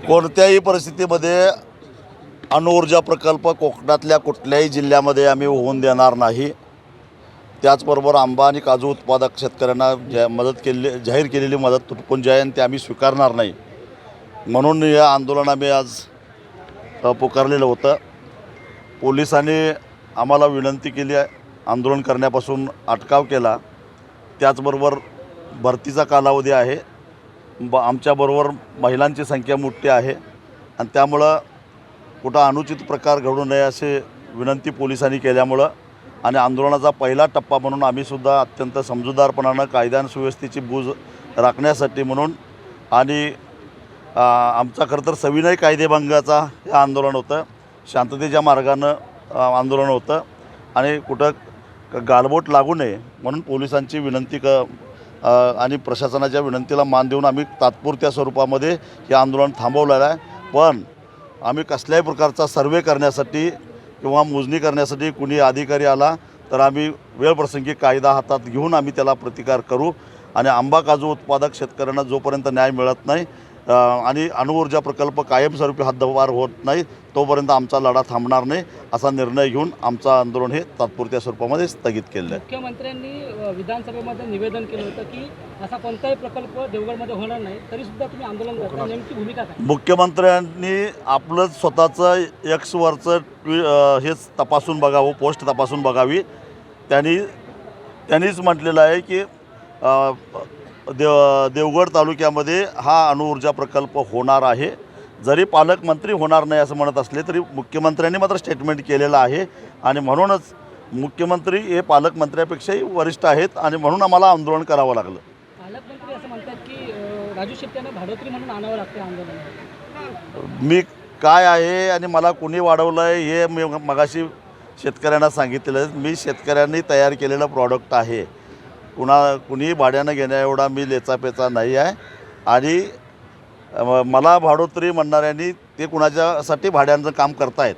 कोणत्याही परिस्थितीमध्ये अणुऊर्जा प्रकल्प कोकणातल्या कुठल्याही जिल्ह्यामध्ये आम्ही होऊन देणार नाही। त्याचबरोबर आंबा आणि काजू उत्पादक शेतकऱ्यांना जाहीर केलेली मदत तुटपुंजी जी आहे ते आम्ही स्वीकारणार नाही। म्हणून या आंदोलन आम्ही आज पुकारलेलं होतं। पोलिसांनी आम्हाला विनंती केली आहे, आंदोलन करण्यापासून अटकाव केला। त्याचबरोबर भरतीचा कालावधी आहे, आमच्याबरोबर महिलांची संख्या मोठी आहे आणि त्यामुळं कुठं अनुचित प्रकार घडू नये असे विनंती पोलिसांनी केल्यामुळं आणि आंदोलनाचा पहिला टप्पा म्हणून आम्हीसुद्धा अत्यंत समजूतदारपणानं कायदा आणि सुव्यवस्थेची बूज राखण्यासाठी म्हणून आणि आमचा खरं तर सविनय कायदेभंगाचा हे आंदोलन होतं, शांततेच्या मार्गानं आंदोलन होतं आणि कुठं गालबोट लागू नये म्हणून पोलिसांची विनंती आणि प्रशासनाच्या विनंतीला मान देऊन आम्ही तात्पुरत्या स्वरूपामध्ये हे आंदोलन थांबवलेलं आहे। पण आम्ही कसल्याही प्रकारचा सर्वे करण्यासाठी किंवा मोजणी करण्यासाठी कुणी अधिकारी आला तर आम्ही वेळप्रसंगी कायदा हातात घेऊन आम्ही त्याला प्रतिकार करू आणि आंबा काजू उत्पादक शेतकऱ्यांना जोपर्यंत न्याय मिळत नाही आणि अणुऊर्जा प्रकल्प कायमस्वरूपी हद्दपार होत नाही तोपर्यंत आमचा लढा थांबणार नाही असा निर्णय घेऊन आमचं आंदोलन हे तात्पुरत्या स्वरूपामध्ये स्थगित केलं आहे। मुख्यमंत्र्यांनी विधानसभेमध्ये निवेदन केलं होतं की असा कोणताही प्रकल्प देवगडमध्ये होणार नाही, तरीसुद्धा तुम्ही आंदोलन करता, नेमकी भूमिका काय? मुख्यमंत्र्यांनी आपलं स्वतःचं एक्सवरचं हेच तपासून बघावं, पोस्ट तपासून बघावी। त्यांनीच म्हटलेलं आहे की देवगड तालुक्यामध्ये हा अणुऊर्जा प्रकल्प होणार आहे। जरी पालकमंत्री होणार नाही असं म्हणत असले तरी मुख्यमंत्र्यांनी मात्र स्टेटमेंट केलेलं आहे आणि म्हणूनच मुख्यमंत्री हे पालकमंत्र्यापेक्षाही वरिष्ठ आहेत आणि म्हणून आम्हाला आंदोलन करावं लागलं। पालकमंत्री असं म्हणतात की राजू शेट्ट्यांना भाडोत्री म्हणून आणावं लागतं आंदोलन। मी काय आहे आणि मला कुणी वाढवलं आहे हे मी मगाशी शेतकऱ्यांना सांगितलेलं। मी शेतकऱ्यांनी तयार केलेलं प्रॉडक्ट आहे, कुणी भाड्यानं घेण्या एवढा मी लेचापेचा नाही आहे आणि मला भाडोत्री म्हणणाऱ्यांनी ते कुणाच्यासाठी भाड्यानं काम करतायत,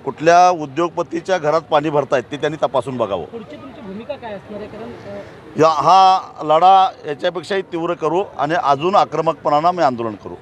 कुठल्या उद्योगपतीच्या घरात पाणी भरतायत ते त्यांनी तपासून बघावं। पुढची तुमची भूमिका काय असणार आहे? कारण हा लढा याच्यापेक्षाही तीव्र करू आणि अजून आक्रमकपणानं मी आंदोलन करू।